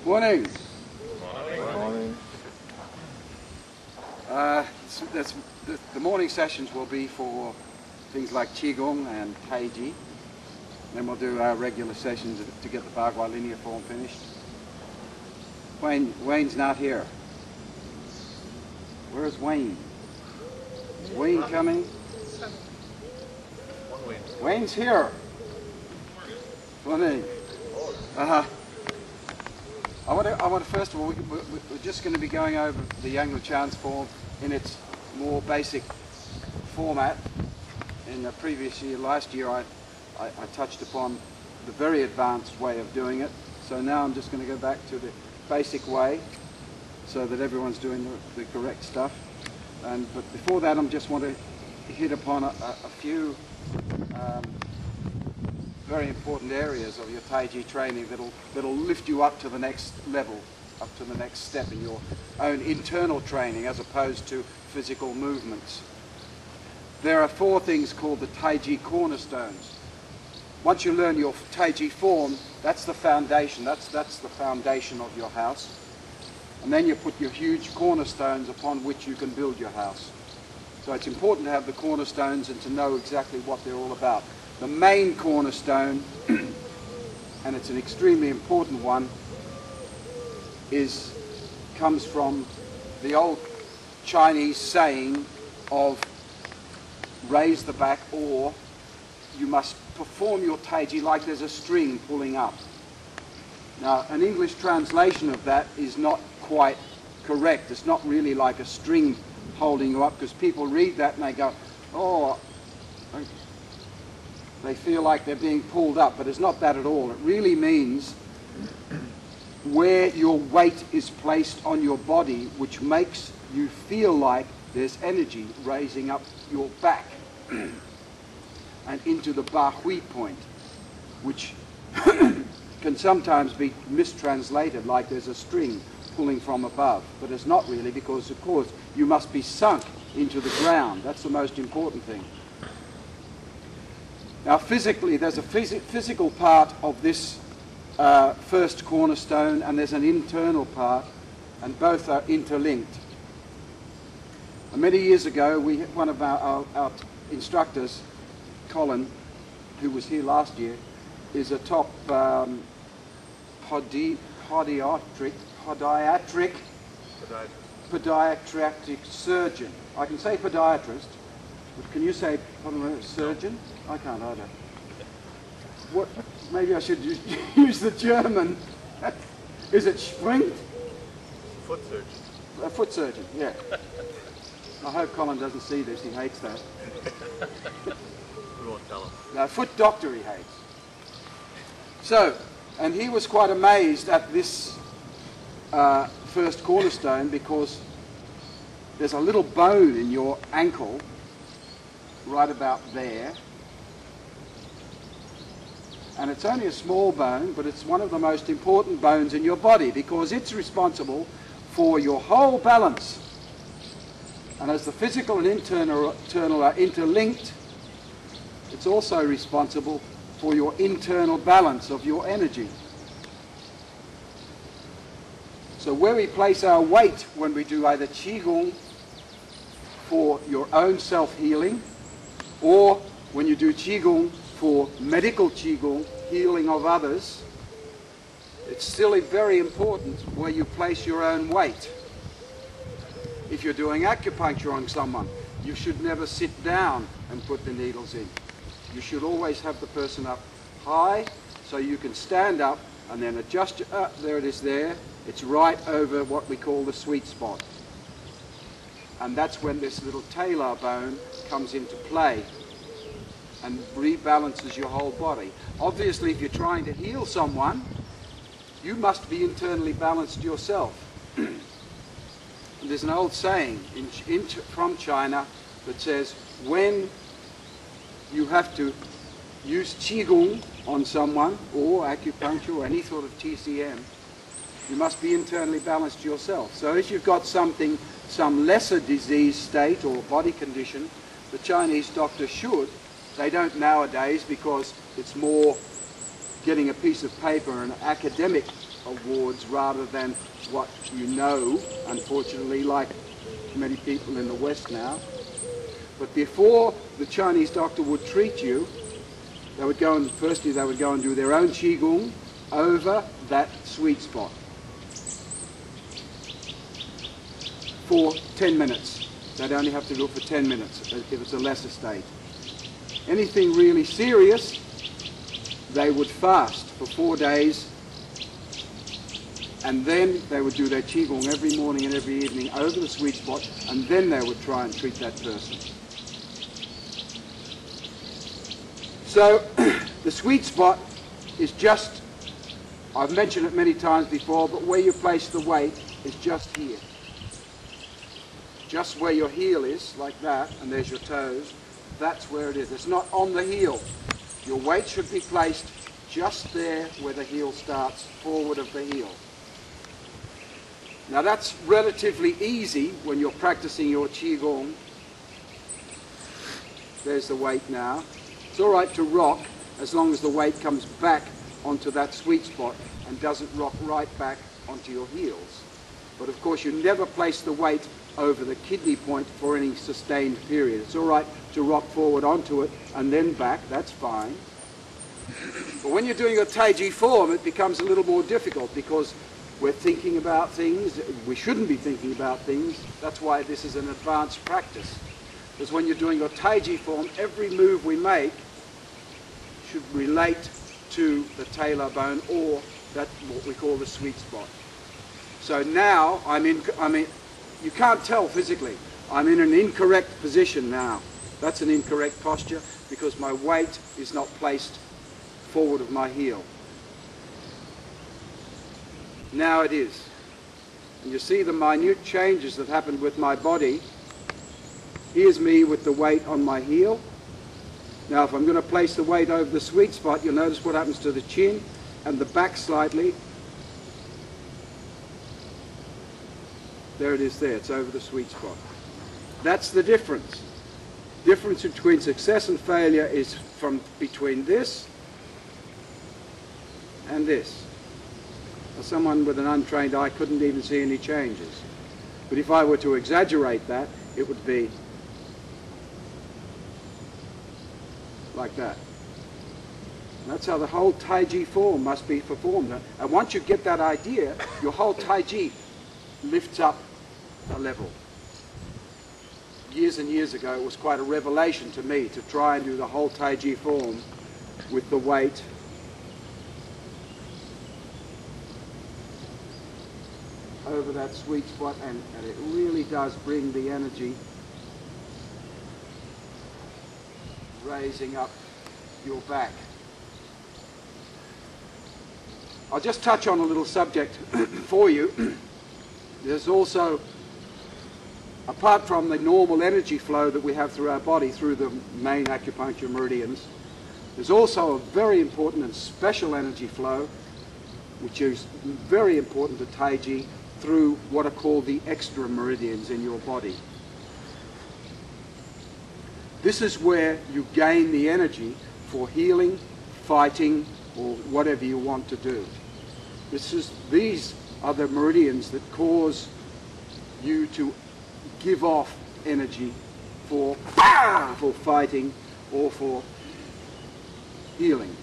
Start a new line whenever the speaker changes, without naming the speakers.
Morning.
Morning.
The morning sessions will be for things like Qigong and Tai Chi. Then we'll do our regular sessions to get the Bagua linear form finished. Wayne's not here. Where's Wayne? Is Wayne coming? Wayne's here. Morning. I want to first of all, we're just going to be going over the Yang Chance form in its more basic format. In the previous year, last year, I touched upon the very advanced way of doing it. So now I'm just going to go back to the basic way so that everyone's doing the correct stuff. But before that, I just want to hit upon a few very important areas of your Tai Chi training that'll lift you up to the next level, up to the next step in your own internal training as opposed to physical movements. There are 4 things called the Tai Chi cornerstones. Once you learn your Tai Chi form, that's the foundation. That's the foundation of your house. And then you put your huge cornerstones upon which you can build your house. So it's important to have the cornerstones and to know exactly what they're all about. The main cornerstone, and it's an extremely important one, comes from the old Chinese saying of raise the back, or you must perform your Tai Chi like there's a string pulling up. Now, an English translation of that is not quite correct. It's not really like a string holding you up, because people read that and they go, oh, they feel like they're being pulled up, but it's not that at all. It really means where your weight is placed on your body, which makes you feel like there's energy raising up your back and into the Ba Hui point, which can sometimes be mistranslated like there's a string pulling from above, but it's not really, because of course you must be sunk into the ground. That's the most important thing. Now physically, there's a physical part of this first cornerstone, and there's an internal part, and both are interlinked. And many years ago, one of our instructors, Colin, who was here last year, is a top podiatric surgeon. I can say podiatrist, but can you say surgeon? I can't either. What? Maybe I should use the German. Is it Springt?
Foot surgeon.
A foot surgeon, yeah. I hope Colin doesn't see this. He hates that.
We won't tell him.
No, foot doctor he hates. So, and he was quite amazed at this first cornerstone, because there's a little bone in your ankle right about there. And it's only a small bone, but it's one of the most important bones in your body, because it's responsible for your whole balance. And as the physical and internal are interlinked, it's also responsible for your internal balance of your energy. So where we place our weight when we do either Qigong for your own self-healing, or when you do Qigong for medical Qigong, healing of others, it's still very important where you place your own weight. If you're doing acupuncture on someone, you should never sit down and put the needles in. You should always have the person up high so you can stand up and then adjust your, there it is there. It's right over what we call the sweet spot. And that's when this little talar bone comes into play and rebalances your whole body. Obviously, if you're trying to heal someone, you must be internally balanced yourself. There's an old saying from China that says, when you have to use Qigong on someone, or acupuncture, or any sort of TCM, you must be internally balanced yourself. So if you've got something, some lesser disease state or body condition, the Chinese doctor should. They don't nowadays, because it's more getting a piece of paper and academic awards rather than what you know, unfortunately, like many people in the West now. But before the Chinese doctor would treat you, they would go and, firstly they would go and do their own Qigong over that sweet spot for 10 minutes. They'd only have to do it for 10 minutes if it's a lesser state. Anything really serious, they would fast for 4 days, and then they would do their Qigong every morning and every evening over the sweet spot, and then they would try and treat that person. So the sweet spot is just, I've mentioned it many times before, but where you place the weight is just here. Just where your heel is, like that, and there's your toes, that's where it is. It's not on the heel. Your weight should be placed just there where the heel starts, forward of the heel. Now that's relatively easy when you're practicing your Qigong. There's the weight now. It's all right to rock as long as the weight comes back onto that sweet spot and doesn't rock right back onto your heels. But of course you never place the weight over the kidney point for any sustained period. It's all right to rock forward onto it and then back, that's fine. But when you're doing a Tai Chi form, it becomes a little more difficult because we're thinking about things, we shouldn't be thinking about things. That's why this is an advanced practice. Because when you're doing your Tai Chi form, every move we make should relate to the talar bone, or that what we call the sweet spot. So now you can't tell physically. I'm in an incorrect position now. That's an incorrect posture because my weight is not placed forward of my heel. Now it is. And you see the minute changes that happened with my body. Here's me with the weight on my heel. Now if I'm going to place the weight over the sweet spot, you'll notice what happens to the chin and the back slightly. There it is there, it's over the sweet spot. That's the difference. Difference between success and failure is from between this and this. Now, someone with an untrained eye couldn't even see any changes. But if I were to exaggerate that, it would be like that. And that's how the whole Tai Chi form must be performed. And once you get that idea, your whole Tai Chi lifts up a level. Years and years ago, it was quite a revelation to me to try and do the whole Tai Chi form with the weight over that sweet spot, and it really does bring the energy raising up your back. I'll just touch on a little subject for you. There's also, apart from the normal energy flow that we have through our body through the main acupuncture meridians, there's also a very important and special energy flow which is very important to Tai Chi through what are called the extra meridians in your body. This is where you gain the energy for healing, fighting, or whatever you want to do. These are the meridians that cause you to give off energy for fighting or for healing.